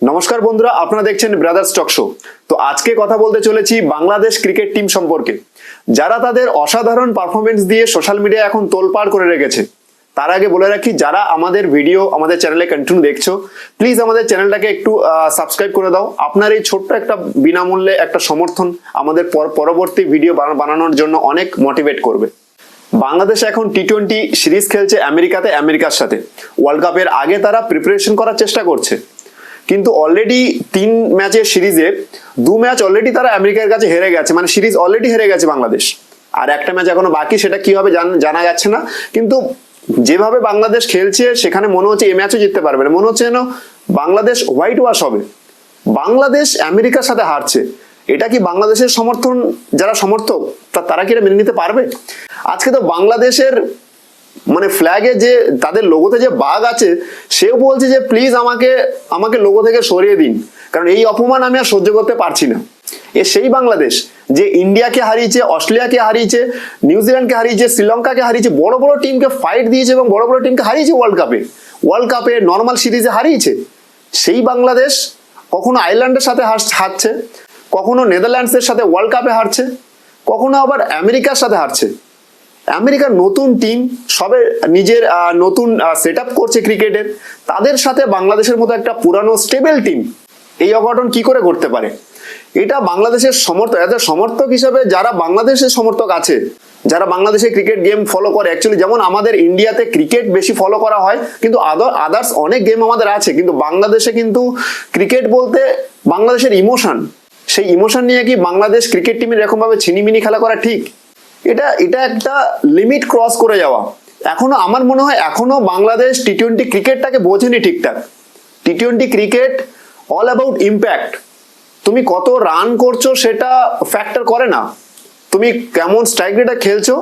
নমস্কার বন্ধুরা, আপনারা দেখছেন ব্রাদার্স টক শো। তো আজকে কথা বলতে চলেছি বাংলাদেশ ক্রিকেট টিম সম্পর্কে, যারা তাদের অসাধারণ পারফরমেন্স দিয়ে সোশ্যাল মিডিয়া এখন তোলপাড় করে রেখেছে। তার আগে বলে রাখি, যারা আমাদের ভিডিও আমাদের চ্যানেলে কন্টিনিউ দেখছো, প্লিজ আমাদের চ্যানেলটাকে একটু সাবস্ক্রাইব করে দাও। আপনার এই ছোট্ট একটা বিনামূল্যে একটা সমর্থন আমাদের পরবর্তী ভিডিও বানানোর জন্য অনেক মোটিভেট করবে। বাংলাদেশ এখন টি-20 সিরিজ খেলছে আমেরিকার সাথে। ওয়ার্ল্ড কাপের আগে তারা প্রিপারেশন করার চেষ্টা করছে, কিন্তু অলরেডি 3 ম্যাচের সিরিজে 2 ম্যাচ অলরেডি তারা আমেরিকার কাছে হেরে গেছে, মানে সিরিজ অলরেডি হেরে গেছে বাংলাদেশ। আর একটা ম্যাচ এখনো বাকি, সেটা কি হবে জানা যাচ্ছে না। কিন্তু যেভাবে বাংলাদেশ খেলছে সেখানে মনে হচ্ছে এই ম্যাচও জিততে পারবে না, মনে হচ্ছে যেন বাংলাদেশ হোয়াইট ওয়াশ হবে। বাংলাদেশ আমেরিকার সাথে হারছে, এটা কি বাংলাদেশের যারা সমর্থক তারা কি এটা মেনে নিতে পারবে? আজকে তো বাংলাদেশের মানে ফ্ল্যাগে যে তাদের লোগোতে যে বাঘ আছে, সেও বলছে যে প্লিজ আমাকে লোগো থেকে সরিয়ে দিন, কারণ এই অপমান আমি আর সহ্য করতে পারছি না। সেই বাংলাদেশ যে ইন্ডিয়াকে হারিয়েছে, অস্ট্রেলিয়াকে হারিয়েছে, নিউজিল্যান্ডকে হারিয়েছে, শ্রীলঙ্কাকে হারিয়েছে, বড় বড় টিমকে ফাইট দিয়েছে এবং বড় বড় টিমকে হারিয়েছে ওয়ার্ল্ড কাপে নর্মাল সিরিজে হারিয়েছে। সেই বাংলাদেশ কখনো আয়ারল্যান্ডের সাথে হারছে, কখনো নেদারল্যান্ডসের সাথে ওয়ার্ল্ড কাপে হারছে, কখনো আবার আমেরিকার সাথে হারছে। আমেরিকার নতুন টিম সবে নিজের নতুন সেট আপ করছে ক্রিকেটের, তাদের সাথে বাংলাদেশের মতো একটা পুরানো স্টেবল টিম এই অঘটন কি করে করতে পারে? এটা বাংলাদেশের সমর্থক হিসাবে যারা বাংলাদেশের সমর্থক আছে, যারা বাংলাদেশে ক্রিকেট গেম ফলো করে, অ্যাকচুয়ালি যেমন আমাদের ইন্ডিয়াতে ক্রিকেট বেশি ফলো করা হয়, কিন্তু আদার্স অনেক গেম আমাদের আছে, কিন্তু বাংলাদেশে কিন্তু ক্রিকেট বলতে বাংলাদেশের ইমোশন, সেই ইমোশন নিয়ে কি বাংলাদেশ ক্রিকেট টিমের এরকম ভাবে ছিনিমিনি খেলা করা ঠিক? এটা একটা লিমিট ক্রস করে যাওয়া। এখনো আমার মনে হয় এখনো বাংলাদেশ টি-20 ক্রিকেটটাকে বোঝেনি ঠিকঠাক। টি-20 ক্রিকেট অল অ্যাবাউট ইম্প্যাক্ট। তুমি কত রান করছো সেটা ফ্যাক্টর করে না, তুমি কেমন স্ট্রাইক রেটে খেলছো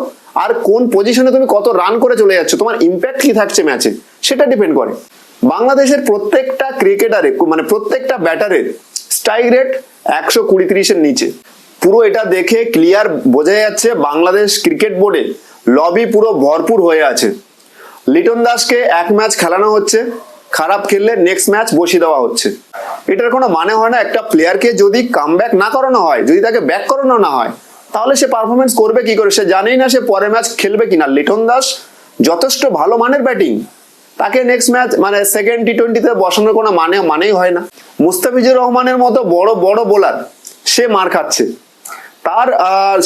আর কোন পজিশনে তুমি কত রান করে চলে যাচ্ছ, তোমার ইম্প্যাক্ট কি থাকছে ম্যাচে, সেটা ডিপেন্ড করে। বাংলাদেশের প্রত্যেকটা ক্রিকেটারে মানে প্রত্যেকটা ব্যাটারের স্ট্রাইক রেট 120-30 এর নিচে। পুরো এটা দেখে ক্লিয়ার বোঝা যাচ্ছে বাংলাদেশ ক্রিকেট বোর্ডে লবি পুরো ভরপুর হয়ে আছে। লিটন দাসকে এক ম্যাচ খেলানো হচ্ছে, খারাপ খেললে নেক্সট ম্যাচ বসিয়ে দেওয়া হচ্ছে। এটার কোনো মানে হয় না। একটা প্লেয়ারকে যদি কামব্যাক না করানো হয়, যদি তাকে ব্যাক করানো না হয়, তাহলে সে পারফরমেন্স করবে কি করে? সে জানেই না সে পরের ম্যাচ খেলবে কিনা। লিটন দাস যথেষ্ট ভালো মানের ব্যাটিং, তাকে নেক্সট ম্যাচ মানে সেকেন্ড টি-20তে বসানোর কোনো মানেই হয় না। মুস্তাফিজুর রহমানের মতো বড় বড় বোলার সে মার খাচ্ছে,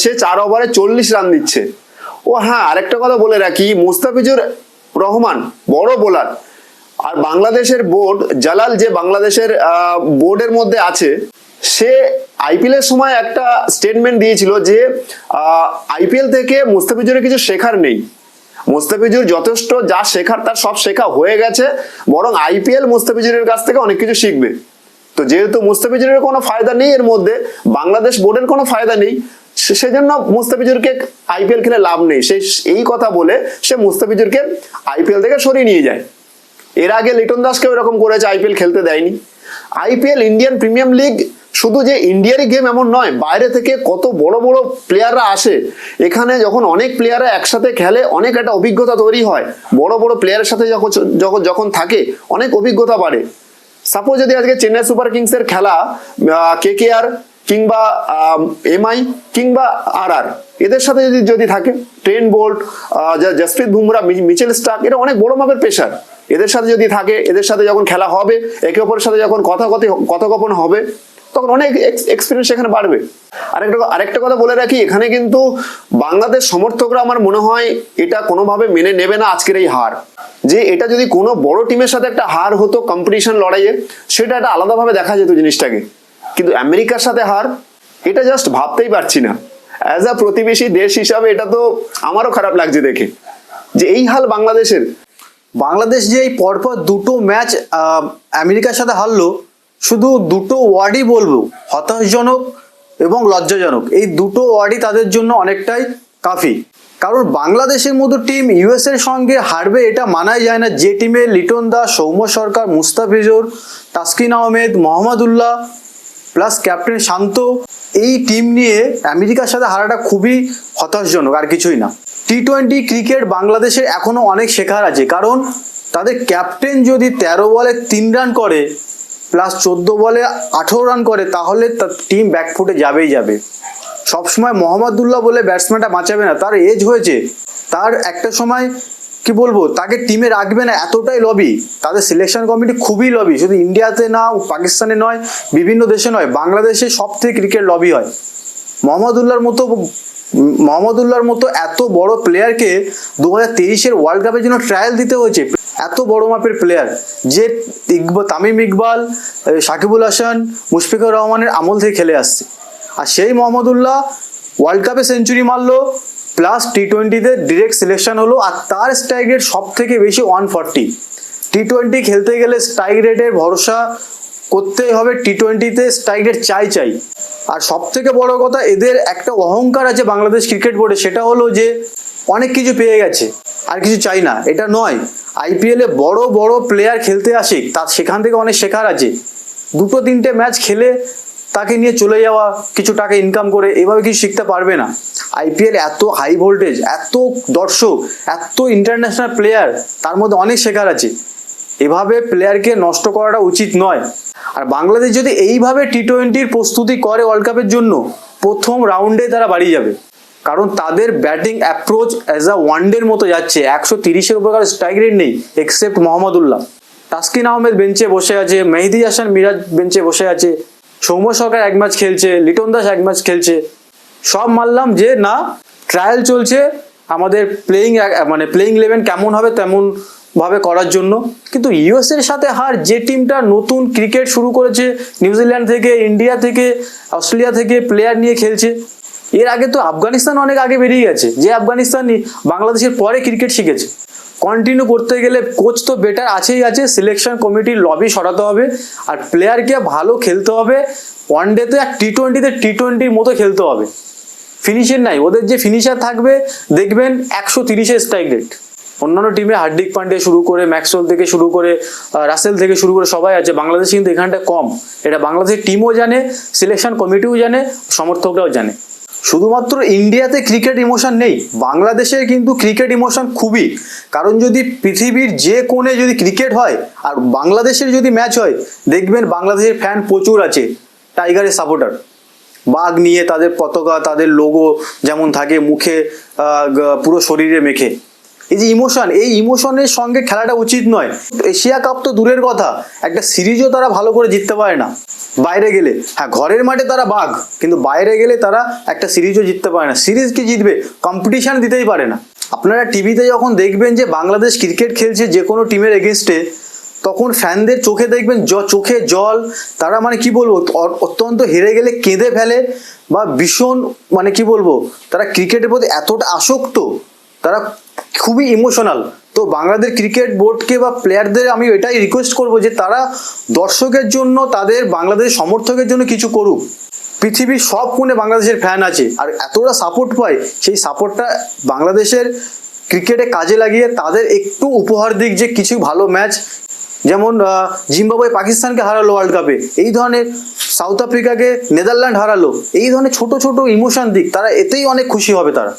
সে 4 ওভারে 40 রান দিচ্ছে। ও হ্যাঁ, আরেকটা কথা বলে রাখি, মুস্তাফিজুর রহমান বড় বোলার, আর বাংলাদেশের বোর্ড জালাল যে বাংলাদেশের বোর্ডের মধ্যে আছে, সে আইপিএল এর সময় একটা স্টেটমেন্ট দিয়েছিল যে আইপিএল থেকে মুস্তাফিজুরের কিছু শেখার নেই। মুস্তাফিজুর যথেষ্ট যা শেখার তার সব শেখা হয়ে গেছে, বরং আইপিএল মুস্তাফিজুরের কাছ থেকে অনেক কিছু শিখবে। তো যেহেতু মুস্তাফিজুরের কোনো ফায়দা নেই এর মধ্যে, বাংলাদেশ বোর্ডের কোনো ফায়দা নেই, সেজন্য মুস্তাফিজুরকে আইপিএল খেলে লাভ নেই, এই কথা বলে সে মুস্তাফিজুরকে আইপিএল থেকে সরিয়ে নিয়ে যায়। এর আগে লিটন দাসকেও এরকম করেছে, আইপিএল খেলতে দেয়নি। আইপিএল ইন্ডিয়ান প্রিমিয়াম লিগ শুধু যে ইন্ডিয়ারই গেম এমন নয়, বাইরে থেকে কত বড় বড় প্লেয়াররা আসে এখানে। যখন অনেক প্লেয়াররা একসাথে খেলে, অনেক একটা অভিজ্ঞতা তৈরি হয়। বড় বড় প্লেয়ারের সাথে যখন থাকে, অনেক অভিজ্ঞতা বাড়ে। সাপোজ যদি আজকে চেন্নাই সুপার কিংসের খেলা কেকেআর কিংবা এমআই কিংবা আরআর, এদের সাথে যদি থাকে, Trent Boult, Jasprit Bumrah, Mitchell Starc, এটা অনেক বড় মাপের পেসার, এদের সাথে যদি থাকে, এদের সাথে যখন খেলা হবে, একে অপরের সাথে যখন কথোপকথন হবে, তখন অনেক এক্সপিরিয়েন্স এখানে বাড়বে। আরেকটা কথা বলে রাখি, এখানে কিন্তু বাংলাদেশ সমর্থকরা আমার মনে হয় এটা কোনোভাবে মেনে নেবে না আজকের এই হার। যে এটা যদি কোনো বড় টিমের সাথে একটা হার হতো কম্পিটিশন লড়াইয়ে, সেটা একটা আলাদাভাবে দেখা যেত জিনিসটাকে, কিন্তু আমেরিকার সাথে হার, এটা জাস্ট ভাবতেই পারছি না। অ্যাজ আ প্রতিবেশী দেশ হিসাবে এটা তো আমারও খারাপ লাগছে দেখে, যে এই হাল বাংলাদেশের। বাংলাদেশ যে এই পরপর 2টো ম্যাচ আমেরিকার সাথে হারলো, শুধু 2টো ওয়ার্ডই বলবো, হতাশজনক এবং লজ্জাজনক। এই 2টো ওয়ার্ডই তাদের জন্য অনেকটাই কাফি। কারণ বাংলাদেশের মতো টিম ইউএস এর সঙ্গে হারবে এটা মানাই যায় না। যে টিমে লিটন দাস, সৌম্য সরকার, মুস্তাফিজুর, তাসকিন আহমেদ, মোহাম্মদুল্লাহ প্লাস ক্যাপ্টেন শান্ত, এই টিম নিয়ে আমেরিকার সাথে হারাটা খুবই হতাশজনক, আর কিছুই না। টি-20 ক্রিকেট বাংলাদেশের এখনো অনেক শেখার আছে, কারণ তাদের ক্যাপ্টেন যদি 13 বলে 3 রান করে, প্লাস 14 বলে 18 রান করে, তাহলে টিম ব্যাকফুটে যাবেই যাবে। সবসময় মোহাম্মদুল্লাহ বলে ব্যাটসম্যানটা বাঁচাবে না, তার এজ হয়েছে, তার একটা সময় কি বলবো তাকে টিমে রাখবে না, এতটাই লবি। তাদের সিলেকশন কমিটি খুবই লবি, শুধু ইন্ডিয়াতে না, পাকিস্তানে নয়, বিভিন্ন দেশে নয়, বাংলাদেশে সব থেকে ক্রিকেট লবি হয়। মোহাম্মদুল্লাহর মতো এত বড় প্লেয়ারকে 2023-এর ওয়ার্ল্ড কাপের জন্য ট্রায়াল দিতে হয়েছে। এত বড় মাপের প্লেয়ার যে তামিম ইকবাল, সাকিবুল হাসান, মুশফিকুর রহমানের আমল থেকে খেলে আসছে, আর সেই মোহাম্মদুল্লাহ ওয়ার্ল্ড কাপে সেঞ্চুরি মারলো, প্লাস টি-20-তে ডিরেক্ট সিলেকশন হলো, আর তার স্ট্রাইক রেট সব থেকে বেশি 140। টি-20 খেলতে গেলে স্ট্রাইক রেটের ভরসা করতেই হবে, টি-20-তে স্ট্রাইক রেট চাই। আর সব থেকে বড় কথা, এদের একটা অহংকার আছে বাংলাদেশ ক্রিকেট বোর্ডে, সেটা হলো যে অনেক কিছু পেয়ে গেছে আর কিছু চাই না। এটা নয়, আইপিএলে বড় বড় প্লেয়ার খেলতে আসে, তার সেখান থেকে অনেক শেখার আছে। 2-3টে ম্যাচ খেলে তাকে নিয়ে চলে যাওয়া, কিছু টাকা ইনকাম করে, এভাবে কিছু শিখতে পারবে না। আইপিএল এত হাই ভোল্টেজ, এত দর্শক, এত ইন্টারন্যাশনাল প্লেয়ার, তার মধ্যে অনেক শেখার আছে। এভাবে প্লেয়ারকে নষ্ট করাটা উচিত নয়। আর বাংলাদেশ যদি এইভাবে টি-20-র প্রস্তুতি করে ওয়ার্ল্ড কাপের জন্য, প্রথম রাউন্ডে তারা বাড়ি যাবে, কারণ তাদের ব্যাটিং অ্যাপ্রোচ অ্যাজ আ ওয়ানডের মতো যাচ্ছে। 130-এর উপর কারো স্ট্রাইক রেট নেই এক্সেপ্ট মোহাম্মদুল্লাহ। তাসকিন আহমেদ বেঞ্চে বসে আছে, মেহেদি হাসান মিরাজ বেঞ্চে বসে আছে, সৌম্য সরকার এক ম্যাচ খেলছে, লিটন দাস এক ম্যাচ খেলছে। সব মানলাম যে না, ট্রায়াল চলছে আমাদের প্লেইং 11 কেমন হবে তেমন ভাবে করার জন্য। কিন্তু ইউএস এর সাথে হার, যে টিমটা নতুন ক্রিকেট শুরু করেছে, নিউজিল্যান্ড থেকে, ইন্ডিয়া থেকে, অস্ট্রেলিয়া থেকে প্লেয়ার নিয়ে খেলছে। এর আগে তো আফগানিস্তান অনেক আগে বেরিয়ে গেছে, যে আফগানিস্তান বাংলাদেশের পরে ক্রিকেট শিখেছে। কন্টিনিউ করতে গেলে কোচ তো বেটার আছেই আছে, সিলেকশন কমিটির লবি সরাতে হবে, আর প্লেয়ারকে ভালো খেলতে হবে। ওয়ানডেতে আর টি-20-তে টি-20-র মতো খেলতে হবে। ফিনিশার নাই, ওদের যে ফিনিশার থাকবে দেখবেন 130-এর স্ট্রাইক রেট। অন্যান্য টিমে হার্দিক পান্ডিয়া শুরু করে, ম্যাক্সওয়েল থেকে শুরু করে, রাসেল থেকে শুরু করে সবাই আছে, বাংলাদেশ কিন্তু এখানটা কম। এটা বাংলাদেশের টিমও জানে, সিলেকশন কমিটিও জানে, সমর্থকরাও জানে। শুধুমাত্র ইন্ডিয়াতে ক্রিকেট ইমোশন নেই, বাংলাদেশে কিন্তু ক্রিকেট ইমোশন খুবই। কারণ যদি পৃথিবীর যে কোণে যদি ক্রিকেট হয় আর বাংলাদেশের যদি ম্যাচ হয়, দেখবেন বাংলাদেশের ফ্যান প্রচুর আছে, টাইগারের সাপোর্টার। বাঘ নিয়ে তাদের পতাকা, তাদের লোগো যেমন থাকে মুখে, পুরো শরীরে মেখে। এই যে ইমোশন, এই ইমোশনের সঙ্গে খেলাটা উচিত নয়। এশিয়া কাপ তো দূরের কথা, একটা সিরিজও তারা ভালো করে জিততে পারে না বাইরে গেলে। হ্যাঁ, ঘরের মাঠে তারা বাঘ, কিন্তু বাইরে গেলে তারা একটা সিরিজও জিততে পারে না। সিরিজ কি জিতবে? কম্পিটিশন দিতেই পারে না। আপনারা টিভিতে যখন দেখবেন যে বাংলাদেশ ক্রিকেট খেলছে যে কোনো টিমের এগেনস্টে, তখন ফ্যানদের চোখে দেখবেন চোখে জল। তারা কি বলবো, অত্যন্ত হেরে গেলে কেঁদে ফেলে, বা ভীষণ কি বলবো, তারা ক্রিকেটের প্রতি এতটা আসক্ত, তারা খুবই ইমোশনাল। তো বাংলাদেশ ক্রিকেট বোর্ডকে বা প্লেয়ারদের আমি এটাই রিকোয়েস্ট করবো যে তারা দর্শকের জন্য, তাদের বাংলাদেশ সমর্থকের জন্য কিছু করুক। পৃথিবীর সব কোণে বাংলাদেশের ফ্যান আছে, আর এতটা সাপোর্ট পায়, সেই সাপোর্টটা বাংলাদেশের ক্রিকেটে কাজে লাগিয়ে তাদের একটু উপহার দিক, যে কিছু ভালো ম্যাচ, যেমন জিম্বাবুয়ে পাকিস্তানকে হারালো ওয়ার্ল্ড কাপে, এই ধরনের সাউথ আফ্রিকাকে নেদারল্যান্ড হারালো, এই ধরনের ছোট ছোট ইমোশন দিক, তারা এতেই অনেক খুশি হবে তারা।